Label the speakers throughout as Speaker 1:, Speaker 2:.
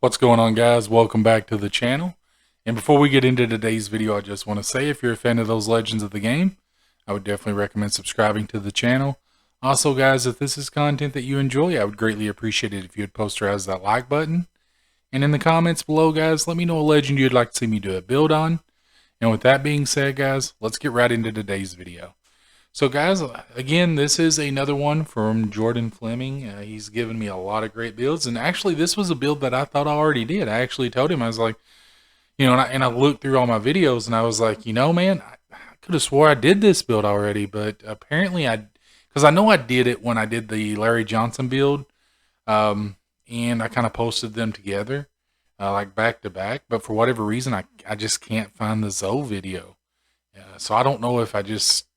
Speaker 1: What's going on, guys? Welcome back to the channel. And before we get into today's video, I just want to say if you're a fan of those legends of the game, I would definitely recommend subscribing to the channel. Also, guys, if this is content that you enjoy, I would greatly appreciate it if you would posterize that like button. And in the comments below, guys, let me know a legend you'd like to see me do a build on. And with that being said, guys, let's get right into today's video. So, guys, again, this is another one from Jordan Fleming. He's given me a lot of great builds, and actually, this was a build that I thought I already did. I actually told him, I was like, and I looked through all my videos, and I was like, man, I could have swore I did this build already, but apparently because I know I did it when I did the Larry Johnson build, and I kind of posted them together, like back to back, but for whatever reason, I just can't find the Zoe video. So I don't know if I just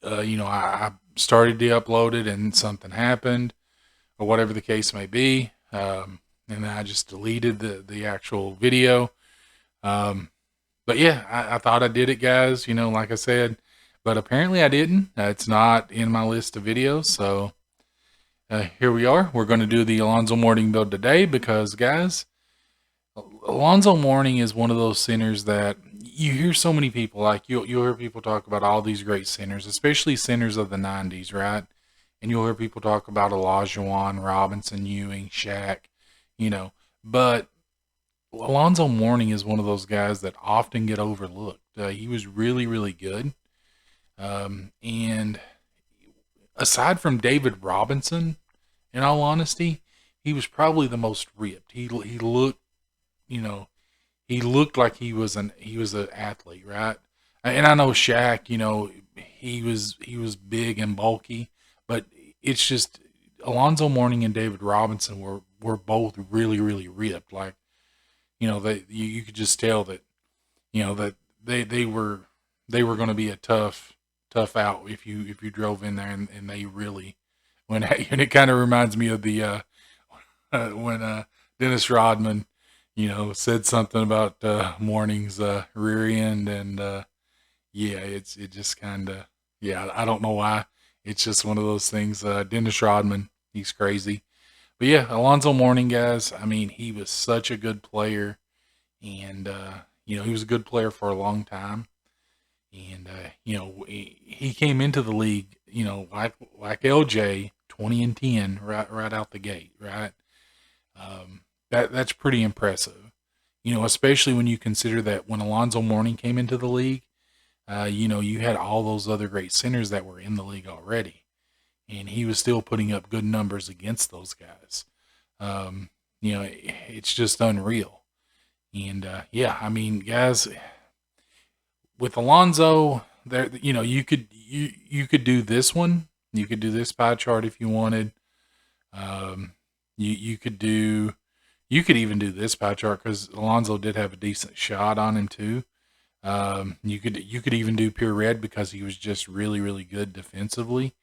Speaker 1: I started to upload it and something happened or whatever the case may be. And then I just deleted the actual video. But yeah, I thought I did it, guys, like I said, but apparently I didn't. It's not in my list of videos. So here we are. We're going to do the Alonzo Mourning build today because, guys, Alonzo Mourning is one of those centers that you hear so many people, like you'll hear people talk about all these great centers, especially centers of the 90s, right? And you'll hear people talk about Olajuwon, Robinson, Ewing, Shaq, you know. But Alonzo Mourning is one of those guys that often get overlooked. He was really, really good. And aside from David Robinson, in all honesty, he was probably the most ripped. He looked, you know, he looked like he was an athlete, right? And I know Shaq, he was big and bulky, but it's just Alonzo Mourning and David Robinson were both really, really ripped. Like, you could just tell that, that they were going to be a tough out if you drove in there, and they really went at you. And it kind of reminds me of the when Dennis Rodman, said something about Mourning's rear end, and yeah, it just kind of, yeah, I don't know why. It's just one of those things. Dennis Rodman, he's crazy. But yeah, Alonzo Mourning, guys, I mean, he was such a good player, and he was a good player for a long time. And he came into the league, like LJ, 20 and 10, right out the gate, right? That's pretty impressive. Especially when you consider that when Alonzo Mourning came into the league, you had all those other great centers that were in the league already, and he was still putting up good numbers against those guys. It's just unreal. And yeah, I mean, guys, with Alonzo, there, you could do this one. You could do this pie chart if you wanted. Um, you could do, you could even do this pie chart because Alonzo did have a decent shot on him too. You could even do pure red because he was just really, really good defensively.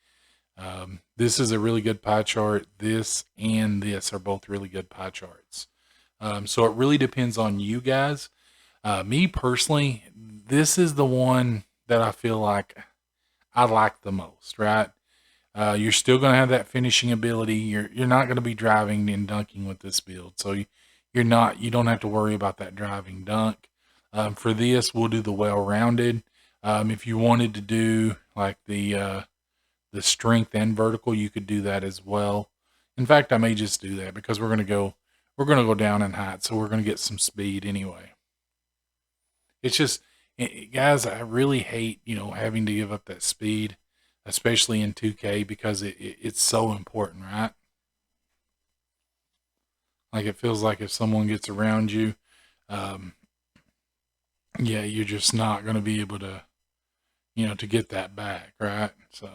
Speaker 1: This is a really good pie chart. This and this are both really good pie charts. So it really depends on you guys. Me personally, this is the one that I feel like I like the most, right? You're still going to have that finishing ability. You're not going to be driving and dunking with this build, so you don't have to worry about that driving dunk. For this, we'll do the well-rounded. If you wanted to do like the strength and vertical, you could do that as well. In fact, I may just do that because we're gonna go down in height, so we're gonna get some speed anyway. It's just, guys, I really hate having to give up that speed, especially in 2K because it's so important, right? Like it feels like if someone gets around you, um, yeah, you're just not gonna be able to get that back, right? So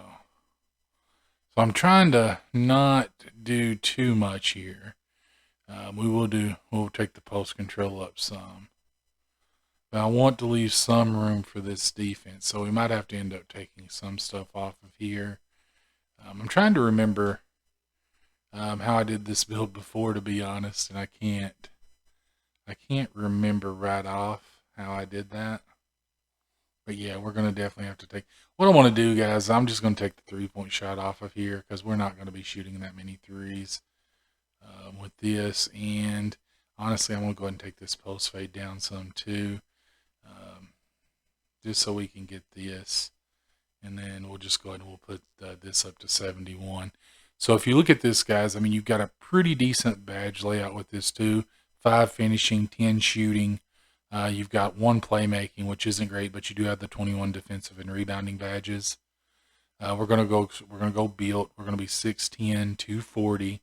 Speaker 1: I'm trying to not do too much here. We'll take the post control up some. But I want to leave some room for this defense, so we might have to end up taking some stuff off of here. I'm trying to remember how I did this build before, to be honest, and I can't remember right off how I did that. But yeah, we're going to definitely have to take. What I want to do, guys, I'm just going to take the 3-point shot off of here because we're not going to be shooting that many threes with this. And Honestly, I'm going to go ahead and take this post fade down some too, just so we can get this. And then we'll just go ahead and we'll put this up to 71. So if you look at this, guys, I mean, you've got a pretty decent badge layout with this too. 5 finishing, 10 shooting. You've got 1 playmaking, which isn't great, but you do have the 21 defensive and rebounding badges. We're gonna go built. We're gonna be 6'10", 240.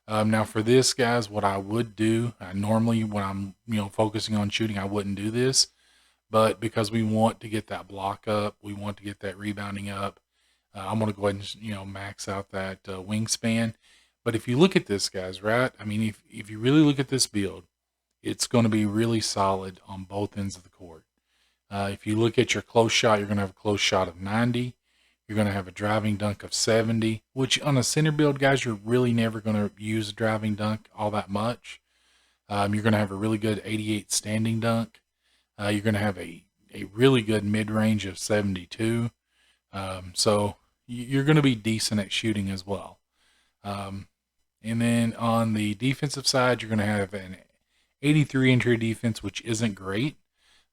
Speaker 1: Now for this, guys, what I would do, normally when I'm focusing on shooting, I wouldn't do this, but because we want to get that block up, we want to get that rebounding up. I'm gonna go ahead and max out that wingspan. But if you look at this, guys, right? I mean, if you really look at this build, it's going to be really solid on both ends of the court. If you look at your close shot, you're going to have a close shot of 90. You're going to have a driving dunk of 70, which on a center build, guys, you're really never going to use a driving dunk all that much. You're going to have a really good 88 standing dunk. You're going to have a really good mid-range of 72. So you're going to be decent at shooting as well. And then on the defensive side, you're going to have an 83 interior defense, which isn't great.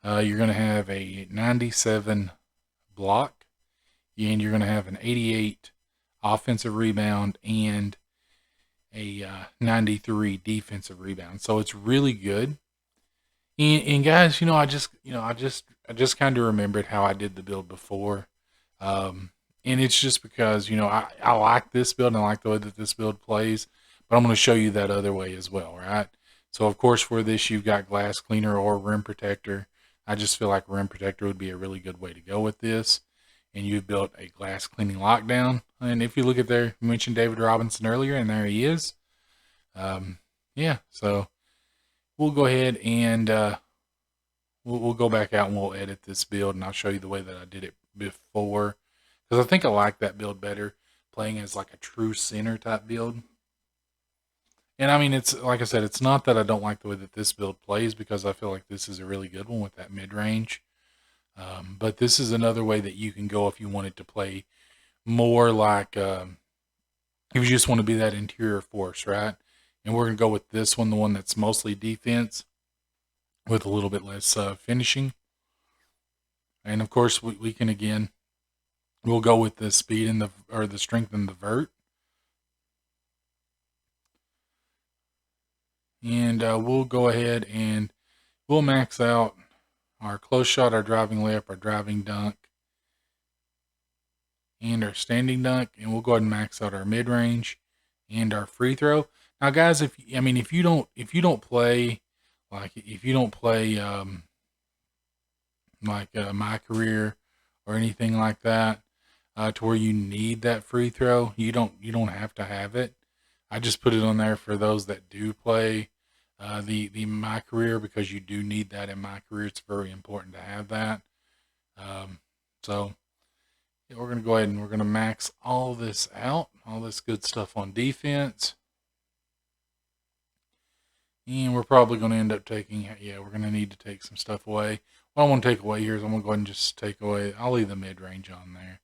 Speaker 1: You're going to have a 97 block, and you're going to have an 88 offensive rebound and a 93 defensive rebound. So it's really good. And guys, I just kind of remembered how I did the build before. And it's just because, I like this build and I like the way that this build plays, but I'm going to show you that other way as well, right? So of course for this, you've got glass cleaner or rim protector. I just feel like rim protector would be a really good way to go with this. And you've built a glass cleaning lockdown. And if you look at there, you mentioned David Robinson earlier, and there he is. Yeah, so we'll go ahead and we'll go back out and we'll edit this build, and I'll show you the way that I did it before, because I think I like that build better, playing as like a true center type build. And I mean, it's like I said, it's not that I don't like the way that this build plays, because I feel like this is a really good one with that mid range. But this is another way that you can go if you wanted to play more like if you just want to be that interior force, right? And we're going to go with this one, the one that's mostly defense with a little bit less finishing. And of course, we can again, we'll go with the speed and the strength and the vert. And we'll go ahead and we'll max out our close shot, our driving layup, our driving dunk, and our standing dunk. And we'll go ahead and max out our mid range and our free throw. Now, guys, if you don't play my career or anything like that, to where you need that free throw, you don't have to have it. I just put it on there for those that do play the my career, because you do need that in my career. It's very important to have that. So yeah, we're going to go ahead and we're going to max all this out, all this good stuff on defense. And we're probably going to end up taking, we're going to need to take some stuff away. What I want to take away here is I'm going to go ahead and just take away, I'll leave the mid-range on there.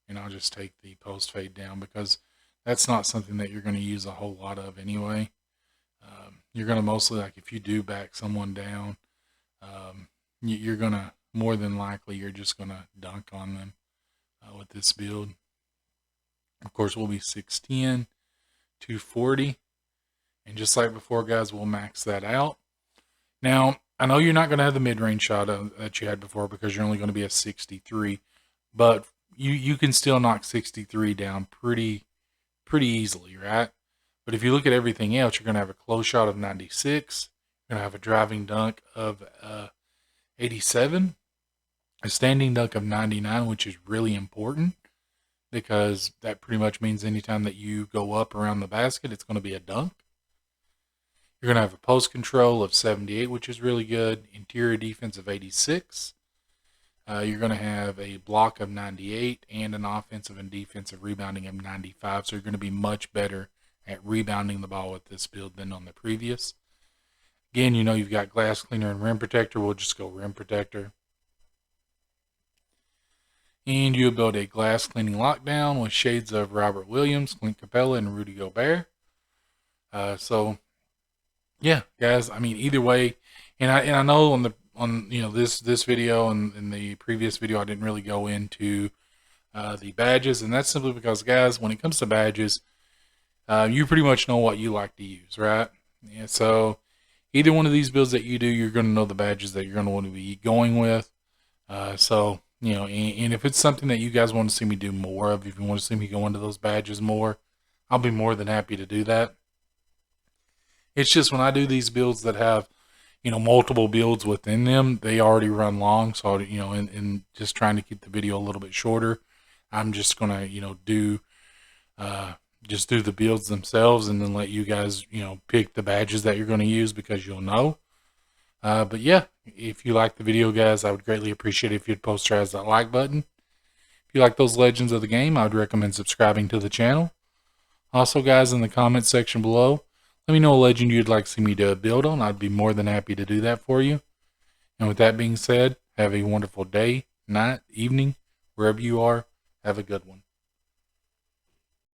Speaker 1: And I'll just take the post fade down, because that's not something that you're going to use a whole lot of anyway. You're going to mostly, like if you do back someone down, you're going to, more than likely, you're just going to dunk on them with this build. Of course, we'll be 6'10", 240. And just like before, guys, we'll max that out. Now, I know you're not going to have the mid-range shot that you had before, because you're only going to be a 63. But you can still knock 63 down pretty easily, right? But if you look at everything else, you're going to have a close shot of 96. You're going to have a driving dunk of 87. A standing dunk of 99, which is really important, because that pretty much means anytime that you go up around the basket, it's going to be a dunk. You're going to have a post control of 78, which is really good. Interior defense of 86. You're going to have a block of 98 and an offensive and defensive rebounding of 95. So you're going to be much better at rebounding the ball with this build than on the previous. Again, you've got glass cleaner and rim protector. We'll just go rim protector. And you build a glass cleaning lockdown with shades of Robert Williams, Clint Capella, and Rudy Gobert. So yeah, guys. I mean, either way, and I know on this video and in the previous video, I didn't really go into the badges, and that's simply because, guys, when it comes to badges, you pretty much know what you like to use, right? Yeah, so either one of these builds that you do, you're going to know the badges that you're going to want to be going with. So, and if it's something that you guys want to see me do more of, if you want to see me go into those badges more, I'll be more than happy to do that. It's just when I do these builds that have, multiple builds within them, they already run long. So, and just trying to keep the video a little bit shorter, I'm just going to, just do the builds themselves and then let you guys, pick the badges that you're going to use because you'll know. But yeah, if you like the video, guys, I would greatly appreciate it if you'd post that like button. If you like those legends of the game, I would recommend subscribing to the channel. Also, guys, in the comments section below, let me know a legend you'd like to see me do a build on. I'd be more than happy to do that for you. And with that being said, have a wonderful day, night, evening, wherever you are. Have a good one.